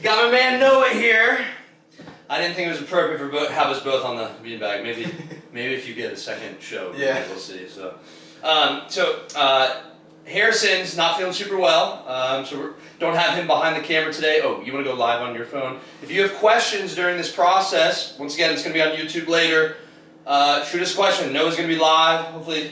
Got my man Noah here. I didn't think it was appropriate for have us both on the beanbag. Maybe if you get a second show, Yeah. we'll see. So, Harrison's not feeling super well, so we don't have him behind the camera today. Oh, you want to go live on your phone? If you have questions during this process, once again, it's going to be on YouTube later. Shoot us a question. Noah's going to be live. Hopefully,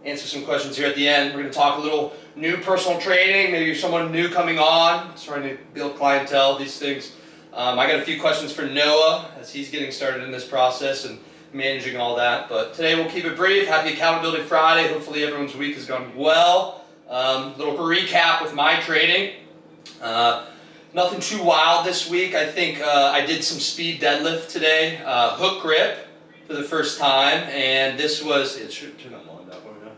answer some questions here at the end. We're going to talk a little new personal training. Maybe you're someone new coming on, trying to build clientele. These things. I got a few questions for Noah as he's getting started in this process and managing all that. But today we'll keep it brief. Happy Accountability Friday. Hopefully everyone's week has gone well. Little recap with my training. Nothing too wild this week. I think I did some speed deadlift today. Hook grip for the first time, and this was it. Should turn that volume down for me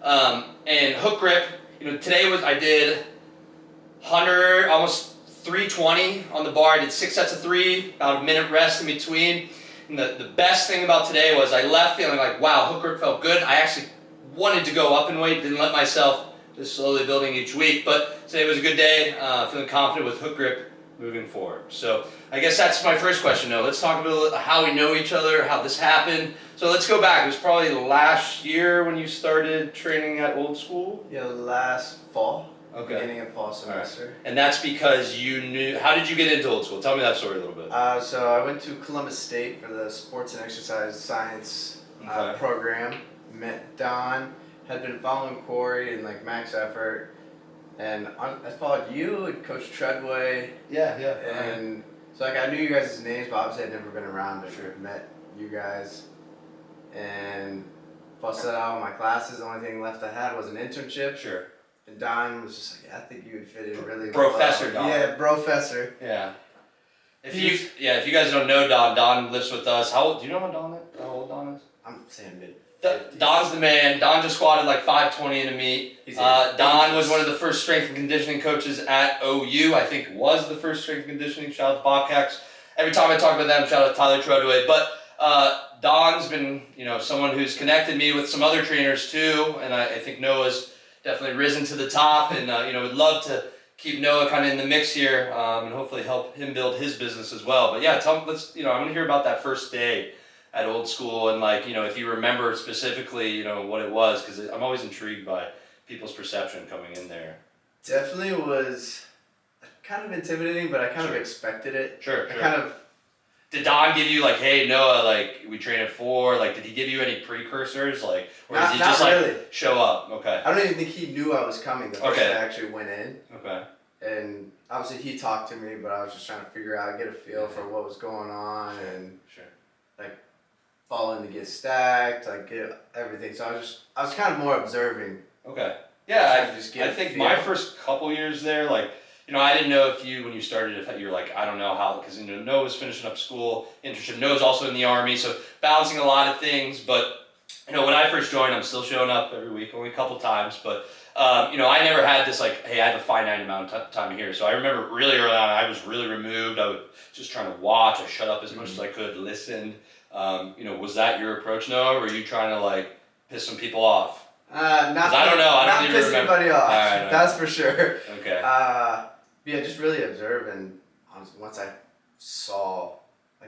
now. And hook grip. Today I did 100 almost 320 on the bar. I did 6 sets of 3, about a minute rest in between. And the best thing about today was I left feeling like, wow, hook grip felt good. I actually wanted to go up in weight, didn't let myself, just slowly building each week. But today was a good day, feeling confident with hook grip moving forward. So I guess that's my first question, Noah. Let's talk about how we know each other, how this happened. So let's go back. It was probably last year when you started training at Old School? Yeah, last fall. Okay. Beginning of fall semester. Right. And that's because you knew, how did you get into Old School? Tell me that story a little bit. So I went to Columbus State for the Sports and Exercise Science program. Met Don, had been following Corey and like Max Effort, and I followed you and Coach Treadway. Yeah. And so like I knew you guys' names, but obviously I'd never been around to met you guys, and busted out of my classes. The only thing left I had was an internship. Sure. And Don was just like, I think you would fit in really Professor well. Don. Yeah, Professor. Yeah. If you guys don't know Don lives with us. How old? Do you know how old Don is? I'm saying mid. Don's the man. Don just squatted like 520 in a meet. Don was one of the first strength and conditioning coaches at OU. I think was the first strength and conditioning. Shout out to Bobcats. Every time I talk about them, shout out to Tyler Treadway. But Don's been someone who's connected me with some other trainers too, and I think Noah's definitely risen to the top, and would love to keep Noah kind of in the mix here, and hopefully help him build his business as well. But yeah, I want to hear about that first day at Old School, and if you remember specifically, what it was, because I'm always intrigued by people's perception coming in there. Definitely was kind of intimidating, but I kind of expected it. Sure. Did Don give you hey, Noah, we train at 4? Did he give you any precursors, or did he just really show up? Okay. I don't even think he knew I was coming the first day I actually went in. Okay. And obviously he talked to me, but I was just trying to figure out, get a feel for what was going on, and falling to get stacked, get everything. So I was kind of more observing. Okay. Yeah, I think my first couple years there, I didn't know if when you started, if you were I don't know how, because Noah was finishing up school, internship. Noah's also in the Army, so balancing a lot of things. But when I first joined, I'm still showing up every week, only a couple times. But I never had this hey, I have a finite amount of time here. So I remember really early on, I was really removed. I was just trying to watch. I shut up as much as I could, listened. Was that your approach, Noah? Or were you trying to piss some people off? I don't know. I don't even piss remember. Anybody off. Right, that's for sure. Okay. Yeah, just really observe, and once I saw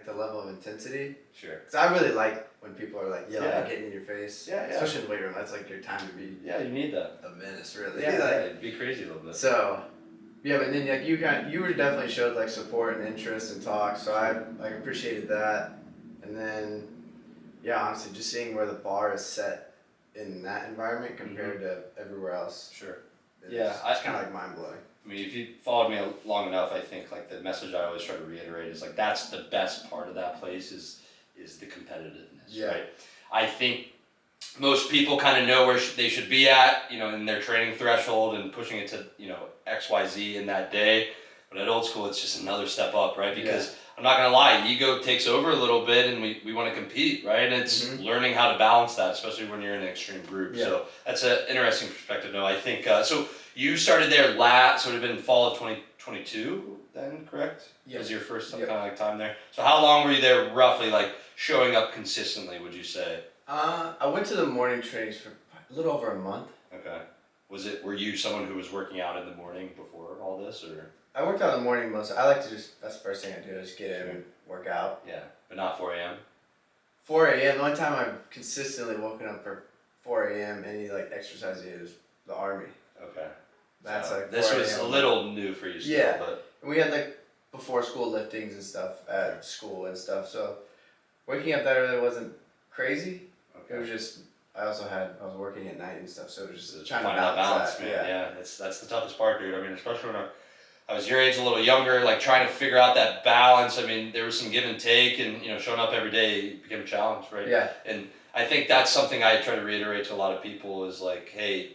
the level of intensity. Sure. Because I really like when people are yelling, getting in your face. Yeah. Especially in the weight room, that's your time to be. Yeah, you need that. A menace, really. Yeah, be crazy a little bit. So, yeah, but then you were definitely showed support and interest and talk, so I appreciated that, and then, yeah, honestly, just seeing where the bar is set in that environment compared to everywhere else. Sure. It's kind of mind blowing. I mean, if you followed me long enough, I think the message I always try to reiterate is that's the best part of that place is the competitiveness, right? I think most people kind of know where they should be at, in their training threshold and pushing it to, X, Y, Z in that day. But at Old School, it's just another step up, right? Because I'm not going to lie, ego takes over a little bit, and we want to compete, right? And it's learning how to balance that, especially when you're in an extreme group. Yeah. So that's an interesting perspective, no? I think, so you started there so it would have been fall of 2022 then, correct? Yeah. Was your first kind of time there? So how long were you there roughly, showing up consistently, would you say? I went to the morning trainings for a little over a month. Okay. Were you someone who was working out in the morning before all this, or? I worked out in the morning most. I like to that's the first thing I do is get in and work out. Yeah, but not 4 a.m. 4 a.m. The only time I've consistently woken up for 4 a.m. any like exercise is the army. Okay. That's So like this 4 was a a.m. little new for you still, Yeah. but And we had like before school liftings and stuff at school and stuff. So waking up that early wasn't crazy. It was just I was working at night and stuff, so it was just trying to finding that balance, balance that. man. Yeah, that's the toughest part, dude. I mean, especially when I was your age, a little younger, like trying to figure out that balance. I mean, there was some give and take, and showing up every day became a challenge, right? Yeah. And I think that's something I try to reiterate to a lot of people is like, hey,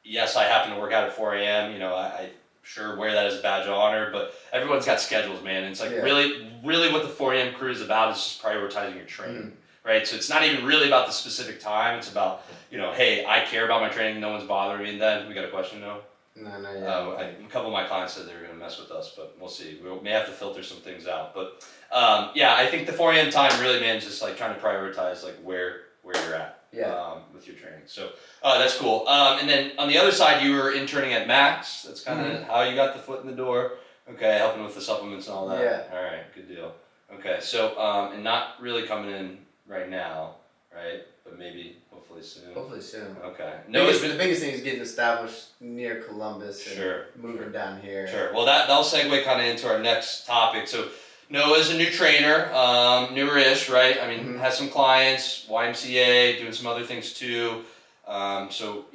yes, I happen to work out at 4 a.m. I sure wear that as a badge of honor, but everyone's got schedules, man. And it's like really what the 4 a.m. crew is about is just prioritizing your training, right? So it's not even really about the specific time. It's about, hey, I care about my training. No one's bothering me. And then we got a question, no? No, A couple of my clients said they were going to mess with us, but we'll see. We may have to filter some things out. But yeah, I think the 4 a.m. time really, man, just like trying to prioritize like where you're at with your training. So that's cool. And then on the other side, you were interning at Max. That's kind of how you got the foot in the door. Okay, helping with the supplements and all that. Yeah. All right, good deal. Okay, so and not really coming in right now, right? But maybe hopefully soon. Hopefully soon. Okay. The biggest thing is getting established near Columbus and Sure. moving down here. Sure. Well, that'll segue kind of into our next topic. So Noah's a new trainer, newer-ish, right? I mean, has some clients, YMCA, doing some other things too. So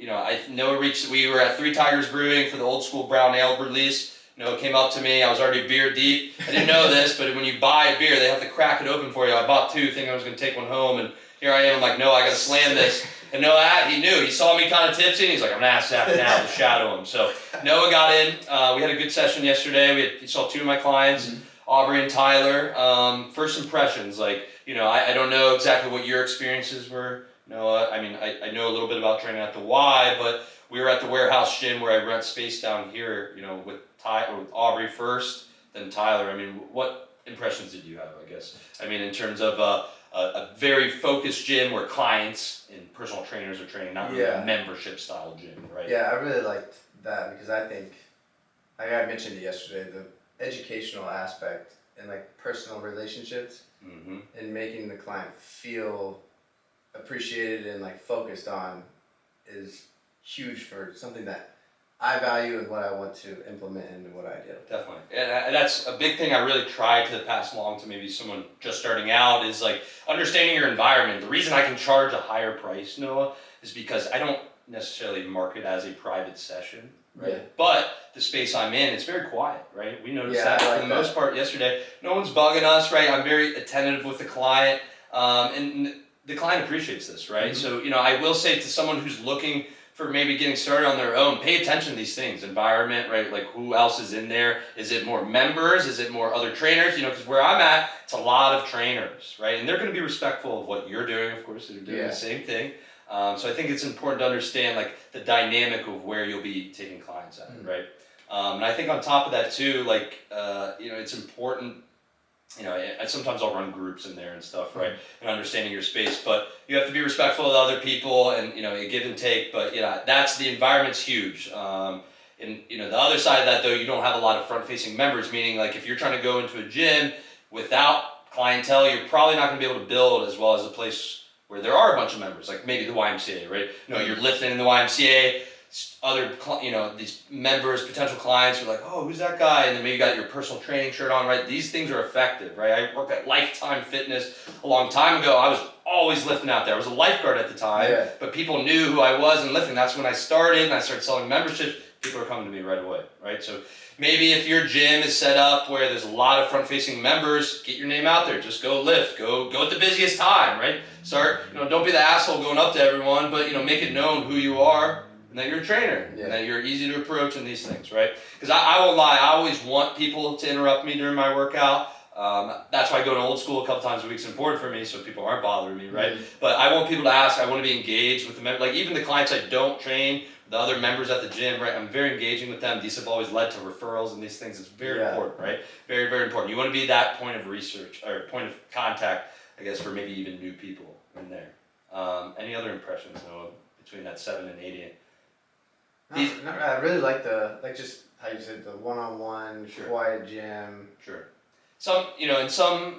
Noah we were at Three Tigers Brewing for the old school brown ale release. Noah came up to me. I was already beer deep. I didn't know this, but when you buy a beer, they have to crack it open for you. I bought two, thinking I was going to take one home, and here I am. I'm like, no, I got to slam this. And Noah, he knew. He saw me kind of tipsy, and he's like, I'm going to ask Zach now to shadow him. So Noah got in. We had a good session yesterday. We saw two of my clients, Aubrey and Tyler. First impressions, like, I don't know exactly what your experiences were, Noah. I mean, I know a little bit about training at the Y, but we were at the warehouse gym where I rent space down here, with Aubrey first, then Tyler. I mean, what impressions did you have, I guess? I mean, in terms of a very focused gym where clients and personal trainers are training, not really a membership style gym, right? Yeah, I really liked that because I think, like I mentioned it yesterday, the educational aspect and like personal relationships and making the client feel appreciated and like focused on is huge for something that I value and what I want to implement into what I do. Definitely. And that's a big thing I really try to pass along to maybe someone just starting out is like understanding your environment. The reason I can charge a higher price, Noah, is because I don't necessarily market as a private session, right? Yeah. But the space I'm in, it's very quiet, right? We noticed that I for the most part yesterday. No one's bugging us, right? I'm very attentive with the client, and the client appreciates this, right? So, I will say to someone who's looking for maybe getting started on their own, pay attention to these things. Environment, right? Like who else is in there? Is it more members? Is it more other trainers? Because where I'm at, it's a lot of trainers, right? And they're going to be respectful of what you're doing, of course. They're doing the same thing. So I think it's important to understand like the dynamic of where you'll be taking clients at, right? And I think on top of that too, like, it's important. Sometimes I'll run groups in there and stuff, right? And understanding your space, but you have to be respectful of other people and, a give and take, but that's the environment's huge. And the other side of that though, you don't have a lot of front facing members, meaning like if you're trying to go into a gym without clientele, you're probably not gonna be able to build as well as a place where there are a bunch of members, like maybe the YMCA, right? You're lifting in the YMCA, these members, potential clients are like, oh, who's that guy? And then maybe you got your personal training shirt on, right? These things are effective, right? I worked at Lifetime Fitness a long time ago. I was always lifting out there. I was a lifeguard at the time, but people knew who I was in lifting. That's when I started, and I started selling memberships. People are coming to me right away, right? So maybe if your gym is set up where there's a lot of front-facing members, get your name out there. Just go lift. Go at the busiest time, right? Start, don't be the asshole going up to everyone, but, make it known who you are. And that you're a trainer, and that you're easy to approach in these things, right? Because I won't lie, I always want people to interrupt me during my workout. That's why I go to old school a couple times a week. It's important for me so people aren't bothering me, right? But I want people to ask, I want to be engaged with the members. Like even the clients I don't train, the other members at the gym, right? I'm very engaging with them. These have always led to referrals and these things. It's very important, right? Very, very important. You want to be that point of research, or point of contact, I guess, for maybe even new people in there. Any other impressions, Noah, between that 7 and 8 a.m.? I really like just how you said, the one-on-one, Sure. quiet gym. Sure. Some,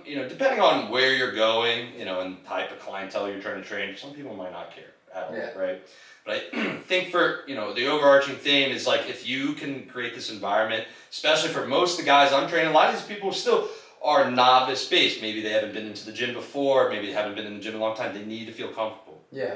depending on where you're going, and type of clientele you're trying to train, some people might not care at all, Yeah. right? But I think for, the overarching theme is like if you can create this environment, especially for most of the guys I'm training, a lot of these people still are novice based. Maybe they haven't been into the gym before, maybe they haven't been in the gym in a long time. They need to feel comfortable. Yeah.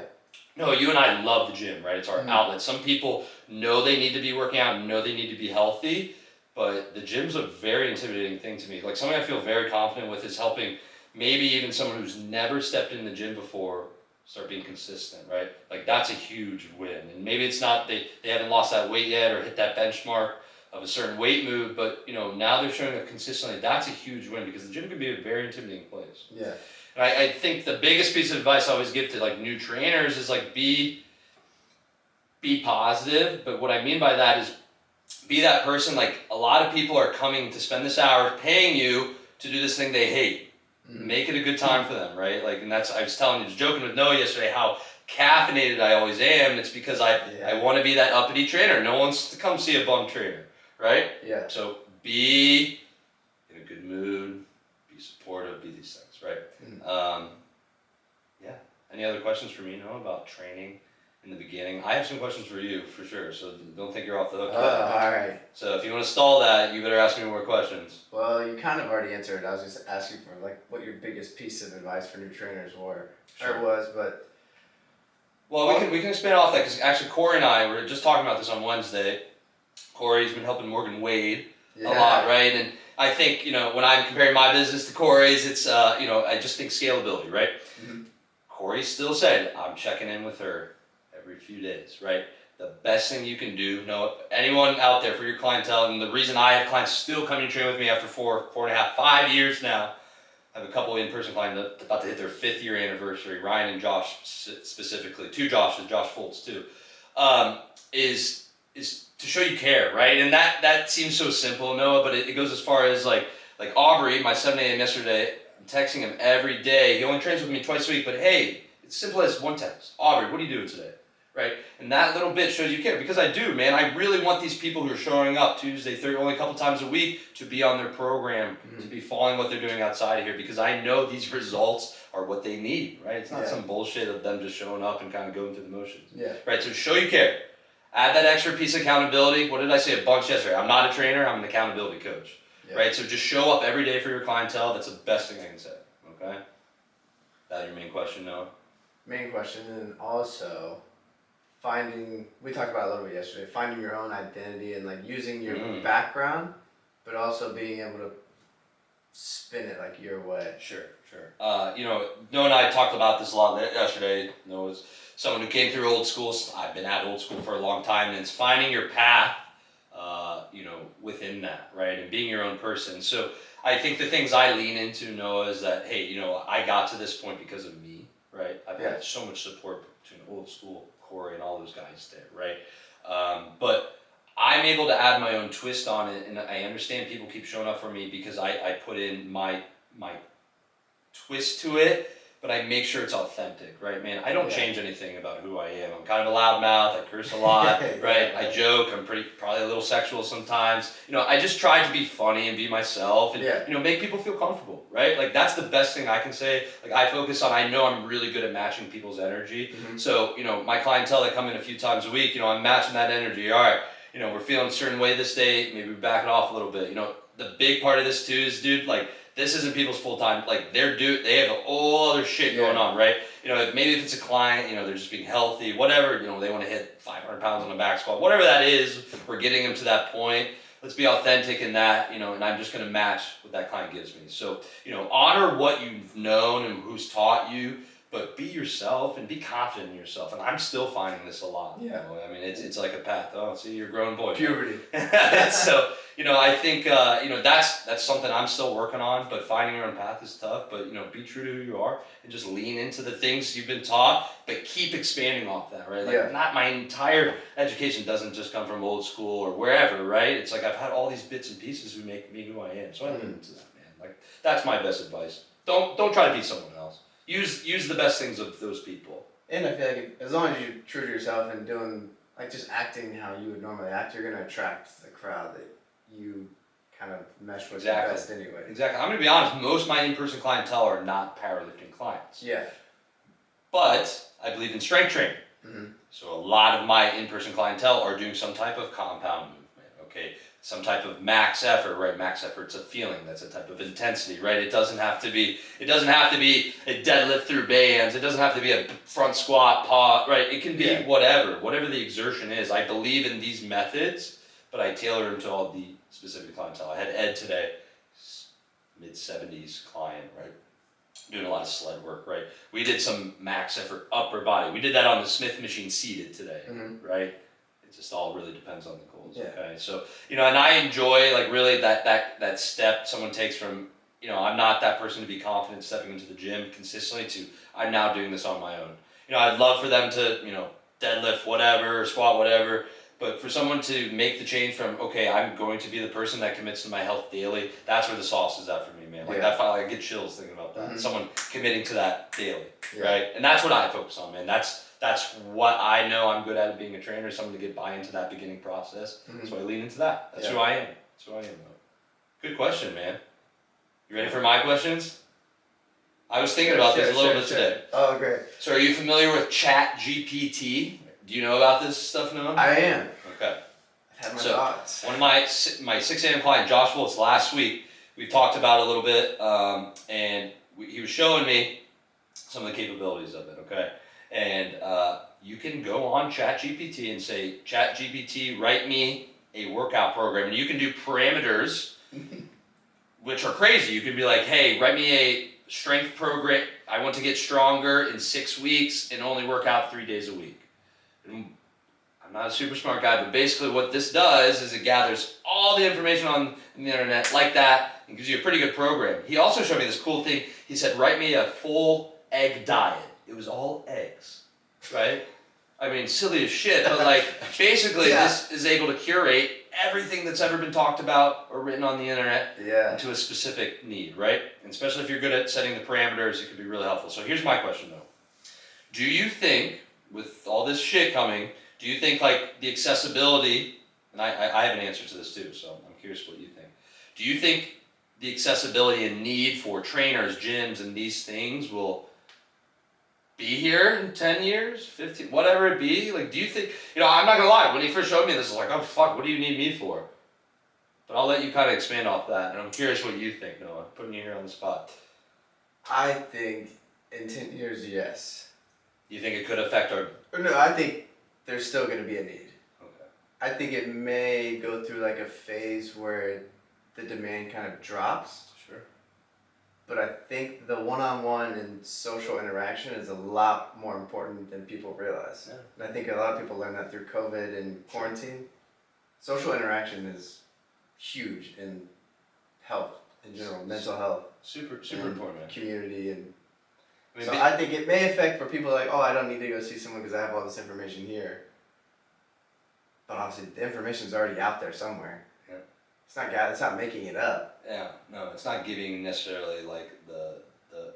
No, you and I love the gym, right? It's our outlet. Some people know they need to be working out, know they need to be healthy, but the gym's a very intimidating thing to me. Like something I feel very confident with is helping maybe even someone who's never stepped in the gym before start being consistent, right? Like that's a huge win. And maybe it's not they haven't lost that weight yet or hit that benchmark of a certain weight move, but now they're showing up consistently. That's a huge win because the gym can be a very intimidating place. Yeah. And I think the biggest piece of advice I always give to like new trainers is like be positive, but what I mean by that is be that person. Like a lot of people are coming to spend this hour paying you to do this thing they hate. Make it a good time for them, right? Like, and that's, I was joking with Noah yesterday how caffeinated I always am. It's because I want to be that uppity trainer. No one wants to come see a bum trainer, right? Yeah. So be in a good mood, be supportive, be these things, right? Yeah. Any other questions for me, Noah, about training in the beginning? I have some questions for you for sure, so don't think you're off the hook yet. All right. So if you want to stall that, you better ask me more questions. Well, you kind of already answered. I was just asking for like what your biggest piece of advice for new trainers or was, but. Well, we can expand off that because actually Corey and I were just talking about this on Wednesday. Corey's been helping Morgan Wade a lot, right? And I think when I'm comparing my business to Corey's, it's I just think scalability, right? Mm-hmm. Corey still said I'm checking in with her every few days, right? The best thing you can do, anyone out there for your clientele, and the reason I have clients still coming to train with me after 4.5, 5 years now, I have a couple in-person clients about to hit their 5th year anniversary, Ryan and Josh specifically, 2 Joshes, Josh Foltz too, is to show you care, right? And that seems so simple, Noah, but it goes as far as like Aubrey, my 7 a.m. yesterday, I'm texting him every day. He only trains with me twice a week, but hey, it's simple as one text. Aubrey, what are you doing today? Right? And that little bit shows you care because I do, man. I really want these people who are showing up Tuesday, Thursday, only a couple times a week to be on their program, to be following what they're doing outside of here because I know these results are what they need, right? It's not some bullshit of them just showing up and kind of going through the motions. Yeah. Right? So show you care. Add that extra piece of accountability. What did I say a bunch yesterday? I'm not a trainer, I'm an accountability coach. Yeah. Right? So just show up every day for your clientele. That's the best thing I can say. Okay? That your main question, Noah? Main question, and also we talked about it a little bit yesterday, finding your own identity and like using your background, but also being able to spin it like your way. Sure. Noah and I talked about this a lot yesterday. Noah's someone who came through old school. I've been at old school for a long time, and it's finding your path, within that, right, and being your own person. So I think the things I lean into, Noah, is that hey, I got to this point because of me, right? I've had so much support between old school, Corey, and all those guys there, right? But I'm able to add my own twist on it, and I understand people keep showing up for me because I put in my twist to it, but I make sure it's authentic, right, man? I don't change anything about who I am. I'm kind of a loudmouth. I curse a lot, right? I joke. I'm probably a little sexual sometimes. I just try to be funny and be myself, and make people feel comfortable, right? Like that's the best thing I can say. Like I focus on. I know I'm really good at matching people's energy. So my clientele that come in a few times a week, I'm matching that energy. All right, we're feeling a certain way this day. Maybe we back it off a little bit. The big part of this too is, dude, like. This isn't people's full-time, like they have a whole other shit going on, right? Maybe if it's a client, they're just being healthy, whatever, they want to hit 500 pounds on a back squat, whatever that is, we're getting them to that point. Let's be authentic in that, and I'm just going to match what that client gives me. So, honor what you've known and who's taught you, but be yourself and be confident in yourself. And I'm still finding this a lot. Yeah. I mean, it's like a path. Oh, see, you're a grown boy. Puberty. So, I think, that's something I'm still working on, but finding your own path is tough. But, be true to who you are and just lean into the things you've been taught, but keep expanding off that, right? Like, not my entire education doesn't just come from old school or wherever, right? It's like I've had all these bits and pieces who make me who I am. So I lean into that, man. Like, that's my best advice. Don't try to be someone else. Use the best things of those people. And I feel like as long as you're true to yourself and doing like just acting how you would normally act, you're gonna attract the crowd that you kind of mesh with the Exactly. best anyway. Exactly. I'm going to be honest, most of my in-person clientele are not powerlifting clients. Yeah. But I believe in strength training. Mm-hmm. So a lot of my in-person clientele are doing some type of compound movement, okay? Some type of max effort, right? Max effort's a feeling, that's a type of intensity, right? It doesn't have to be a deadlift through bands, it doesn't have to be a front squat, paw, right? It can be whatever the exertion is. I believe in these methods, but I tailor them to all the specific clientele. I had Ed today, mid-70s client, right? Doing a lot of sled work, right? We did some max effort upper body. We did that on the Smith machine seated today, right? It just all really depends on the goals, okay? So, and I enjoy like really that step someone takes from, I'm not that person to be confident stepping into the gym consistently to I'm now doing this on my own. I'd love for them to, deadlift whatever, squat whatever, but for someone to make the change from, okay, I'm going to be the person that commits to my health daily, that's where the sauce is at for me, man. Like I get chills thinking about that. Someone committing to that daily, right? And that's what I focus on, man. That's what I know I'm good at being a trainer, someone to get buy into that beginning process. So I lean into that. That's who I am. That's who I am, though. Good question, man. You ready for my questions? I was thinking about this a little bit today. Oh, great. So are you familiar with ChatGPT? Do you know about this stuff, Noah? I am. Okay. I've had my thoughts. One of my 6 a.m. client, Josh Wiltz, last week, we talked about it a little bit, and he was showing me some of the capabilities of it, okay? And you can go on ChatGPT and say, ChatGPT, write me a workout program. And you can do parameters, which are crazy. You can be like, hey, write me a strength program. I want to get stronger in 6 weeks and only work out 3 days a week. And I'm not a super smart guy, but basically what this does is it gathers all the information on the internet like that and gives you a pretty good program. He also showed me this cool thing. He said, write me a full egg diet. It was all eggs, right? I mean, silly as shit, but like basically this is able to curate everything that's ever been talked about or written on the internet into a specific need, right? And especially if you're good at setting the parameters, it could be really helpful. So here's my question though. Do you think, with all this shit coming, do you think like the accessibility, and I have an answer to this too, so I'm curious what you think. Do you think the accessibility and need for trainers, gyms, and these things will be here in 10 years, 15, whatever it be? Like, do you think, I'm not gonna lie, when he first showed me this, I was like, oh fuck, what do you need me for? But I'll let you kind of expand off that, and I'm curious what you think, Noah, putting you here on the spot. I think in 10 years, yes. You think it could affect our... No, I think there's still going to be a need. Okay. I think it may go through like a phase where the demand kind of drops. Sure. But I think the one-on-one and social interaction is a lot more important than people realize. Yeah. And I think a lot of people learned that through COVID and quarantine. Social interaction is huge in health in general, mental health. Super important, man. Community and... I mean, so I think it may affect for people like, oh, I don't need to go see someone because I have all this information here. But obviously, the information's already out there somewhere. Yeah. It's not making it up. Yeah, no, it's not giving necessarily like the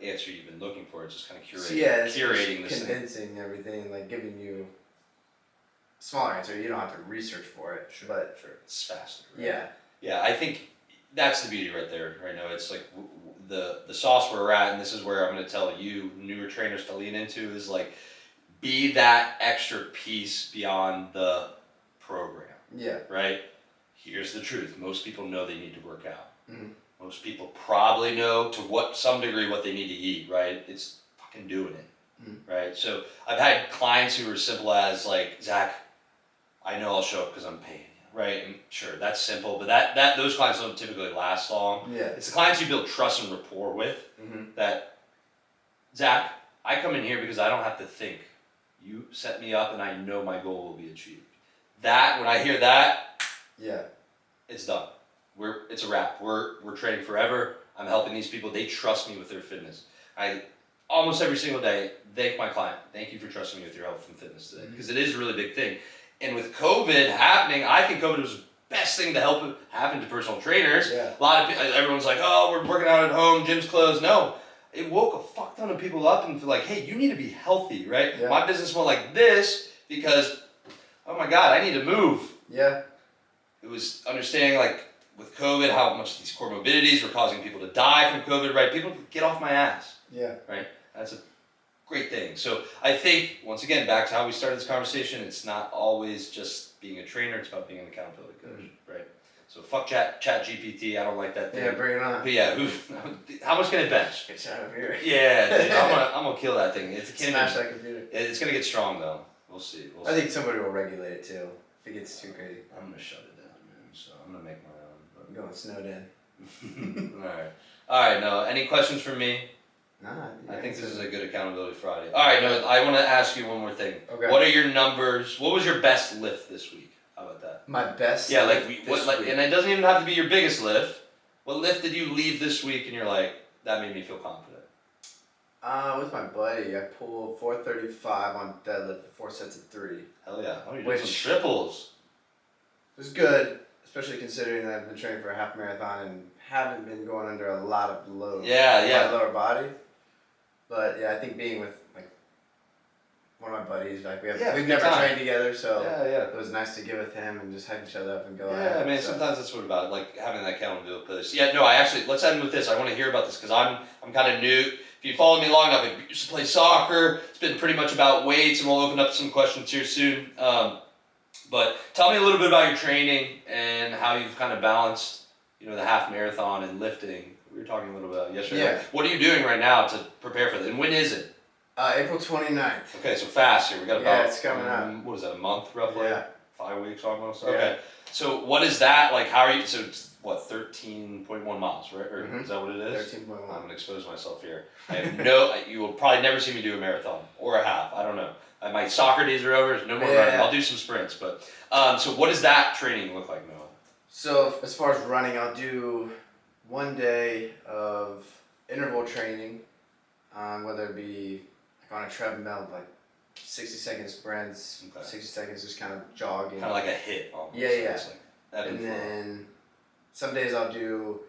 answer you've been looking for. It's just kind of curating, So yeah, it's curating this condensing everything, like giving you a smaller answer. You don't have to research for it. Sure, but sure, it's faster. Right? Yeah. Yeah, I think that's the beauty right there. Right now, it's like the sauce where we're at, and this is where I'm going to tell you newer trainers to lean into is like be that extra piece beyond the program. Yeah. Right. Here's the truth. Most people know they need to work out. Mm-hmm. Most people probably know to some degree what they need to eat, right? It's fucking doing it, right? So I've had clients who are simple as like, Zach, I know I'll show up because I'm paying you, right? And sure, that's simple, but that those clients don't typically last long. Yeah. It's the clients you build trust and rapport with that, Zach, I come in here because I don't have to think. You set me up and I know my goal will be achieved. That, when I hear that, it's done. It's a wrap. We're training forever. I'm helping these people. They trust me with their fitness. I almost every single day thank my client. Thank you for trusting me with your health and fitness today, because it is a really big thing. And with COVID happening, I think COVID was the best thing to help happen to personal trainers. Yeah. A lot of everyone's like, oh, we're working out at home, gym's closed. No, it woke a fuck ton of people up and feel like, hey, you need to be healthy, right? Yeah. My business went like this because oh my God, I need to move. Yeah. It was understanding like with COVID how much these core morbidities were causing people to die from COVID, right? People get off my ass, Yeah. right? That's a great thing. So I think, once again, back to how we started this conversation, it's not always just being a trainer, it's about being an accountability coach, right? So fuck Chat GPT, I don't like that thing. Yeah, bring it on. But yeah, how much can it bench? Get out of here. Yeah, dude, I'm gonna kill that thing. Smash that computer. It's gonna get strong though. We'll see. I think somebody will regulate it too if it gets too crazy. I'm gonna shut it down, man. So I'm gonna make my own. I'm going snowed in. All right. No. Any questions for me? Nah. I think this is a good accountability Friday. All right. No. I want to ask you one more thing. Okay. What are your numbers? What was your best lift this week? How about that? My best. Yeah. Like lift what? this Like, week. and it doesn't even have to be your biggest lift. What lift did you leave this week? And you're like, that made me feel confident. With my buddy, I pulled 435 on deadlift, 4 sets of 3. Hell yeah. Oh, you're doing Which- some triples. It was good, especially considering that I've been training for a half marathon and haven't been going under a lot of load. Yeah, on yeah. my lower body. But yeah, I think being with like one of my buddies, like we've good never time. trained together, so Yeah. it was nice to get with him and just hype each other up and go. Yeah, at I it, mean, so. sometimes that's what about it, like having that accountability place. Yeah, no, I actually, let's end with this. I want to hear about this because I'm kind of new. If you follow me long enough, I used to play soccer. It's been pretty much about weights, and we'll open up some questions here soon. But tell me a little bit about your training and how you've kind of balanced, the half marathon and lifting. We were talking a little bit about yesterday. Yeah. What are you doing right now to prepare for that? And when is it? April 29th. Okay, so fast here. We got about it's coming up. What is that? A month roughly? Yeah. 5 weeks almost. Yeah. Okay. So what is that like? How are you? So it's what 13.1 miles, right? Or is that what it is? 13.1. I'm gonna expose myself here. I have no. You will probably never see me do a marathon or a half. I don't know. My soccer days are over. There's no more running. I'll do some sprints, but so what does that training look like, Noah? So as far as running, I'll do 1 day of interval training, whether it be like on a treadmill, like 60-second sprints, Okay. 60 seconds just kind of jogging. Kind of like a hit almost. Yeah. It's like ebb And flow. then some days I'll do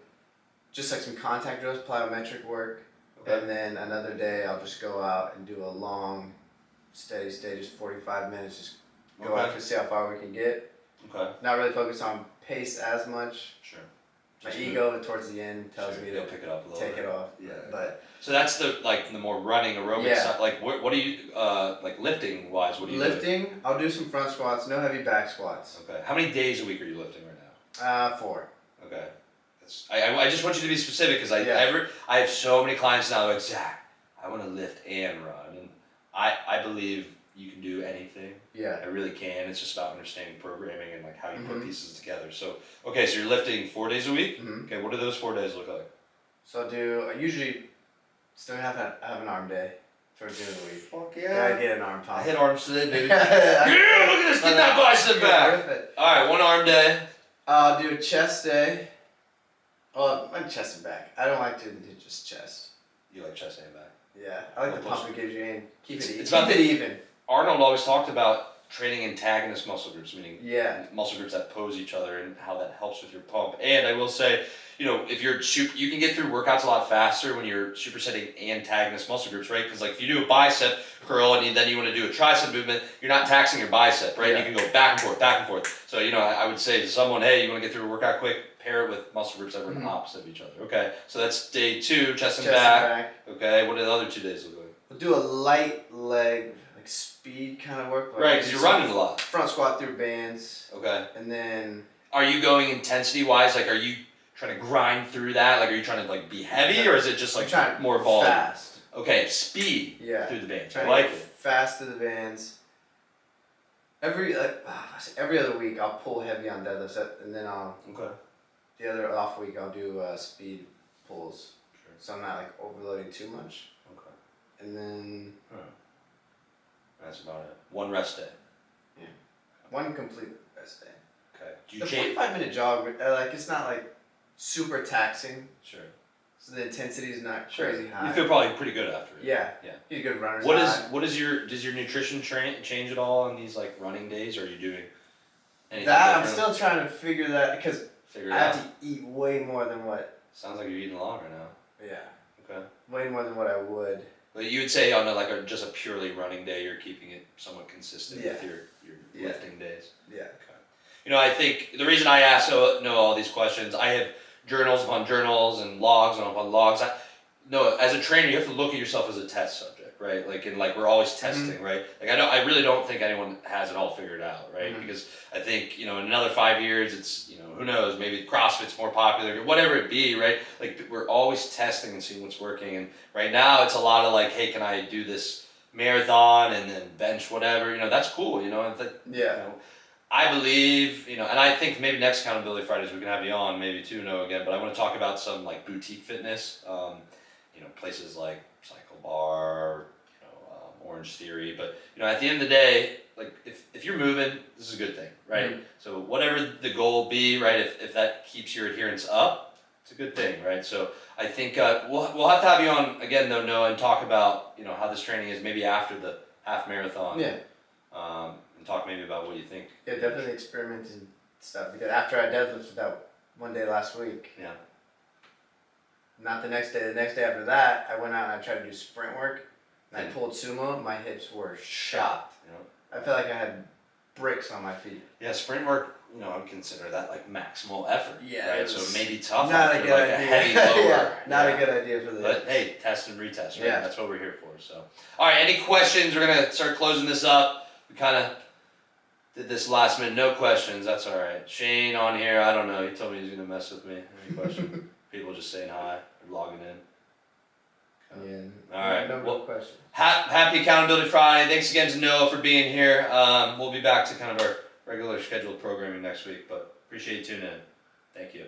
just like some contact drills, plyometric work. Okay. And then another day I'll just go out and do a long, steady state, just 45 minutes, just go out Okay. to see how far we can get. Okay. Not really focus on pace as much. Sure. My Just ego towards the end tells me you'll to pick it up a little take bit. it off. Yeah. But So that's the more running aerobic Yeah. stuff. Like what do you like lifting wise? What do you do? lifting, I'll do some front squats, no heavy back squats. Okay. How many days a week are you lifting right now? 4. Okay. I just want you to be specific because Yeah. I have so many clients now like, Zach, I want to lift and run, and I believe you can do anything. Yeah. I really can. It's just about understanding programming and like how you put Mhm. pieces together. So okay, so you're lifting 4 days a week. Mhm. Okay, what do those 4 days look like? So I usually still have an arm day towards the end of the week. Fuck Yeah, I get an arm pump. I hit arms today, baby. Yeah, Yeah, look at this. Get that bicep back. Rip it. All right, one arm day. I'll do a chest day. Oh, my chest and back. I don't like to do just chest. You like chest and back. Yeah, I like No the pump it gives you in. Keep it even. It's about Keep it the- even. Arnold always talked about training antagonist muscle groups, meaning Yeah. muscle groups that pose each other and how that helps with your pump. And I will say, if you're you can get through workouts a lot faster when you're supersetting antagonist muscle groups, right? Because like if you do a bicep curl and then you want to do a tricep movement, you're not taxing your bicep, right? Yeah. You can go back and forth, back and forth. So I would say to someone, hey, you want to get through a workout quick, pair it with muscle groups that work Mhm. opposite of each other. Okay, so that's day 2, chest and Chest back. and back. Okay, what do the other 2 days look like? We'll do a light leg, like speed kind of work. Like Right, because you're running a lot. Front squat through bands, Okay. and then Are you going intensity wise? Like, are you trying to grind through that? Like, are you trying to like be heavy, or is it just I'm like trying more volume? fast. Okay, speed Yeah. through the bands. I Trying like to get it. fast to the bands. Every other week I'll pull heavy on deadlifts, and then Okay. the other off week I'll do speed pulls, Sure. so I'm not like overloading too much. Okay. And then That's about it. One rest day. one complete rest day. Okay. Do you The change? 45-minute jog, it's not like super taxing, Sure. so the intensity is not Sure. crazy high. You feel probably pretty good after it. Yeah. Yeah. He's a good runner. Does your nutrition change at all on these like running days? Or are you doing anything That I'm different? still trying to figure that because Figure it I have out. to eat way more than what. Sounds like you're eating a lot right now. Yeah. Okay. Way more than what I would. But you would say on just a purely running day, you're keeping it somewhat consistent with Yeah. your Yeah. lifting days? Yeah. You know, I think the reason I know all these questions, I have journals upon journals and logs upon logs. No, as a trainer, you have to look at yourself as a test subject, right? Like, and like we're always testing, right? Like, I really don't think anyone has it all figured out, right? Because I think, you know, in another 5 years, it's, you know, who knows, maybe CrossFit's more popular, whatever it be, right? Like, we're always testing and seeing what's working. And right now, it's a lot of like, hey, can I do this marathon and then bench whatever? You know, that's cool, you know, and you know, I believe, you know, and I think maybe next Accountability Fridays we can have you on, maybe too, Noah, again, but I want to talk about some like boutique fitness, you know, places like Cycle Bar, you know, Orange Theory, but, you know, at the end of the day, like, if you're moving, this is a good thing, right? So whatever the goal be, right, if that keeps your adherence up, it's a good thing, right? So I think we'll have to have you on again, though, Noah, and talk about, you know, how this training is maybe after the half marathon. Yeah. And talk maybe about what you think. Yeah, definitely experimenting stuff, because after I deadlifted that one day last week. Yeah. Not the next day. The next day after that, I went out and I tried to do sprint work, and I pulled sumo. My hips were shot. You know? I felt like I had bricks on my feet. Yeah, sprint work, you know, I would consider that like maximal effort. Yeah, right. it So was it may be tough not after a good like idea. a heavy lower. Yeah, not a good idea for the. But hey, test and retest, right? Yeah. That's what we're here for. So, all right. Any questions? We're gonna start closing this up. We kind of did this last minute. No questions. That's all right. Shane on here. I don't know. He told me he's gonna mess with me. Any questions? People just saying hi or logging in. Yeah. All right. No Well, question. Happy Accountability Friday. Thanks again to Noah for being here. We'll be back to kind of our regular scheduled programming next week, but appreciate you tuning in. Thank you.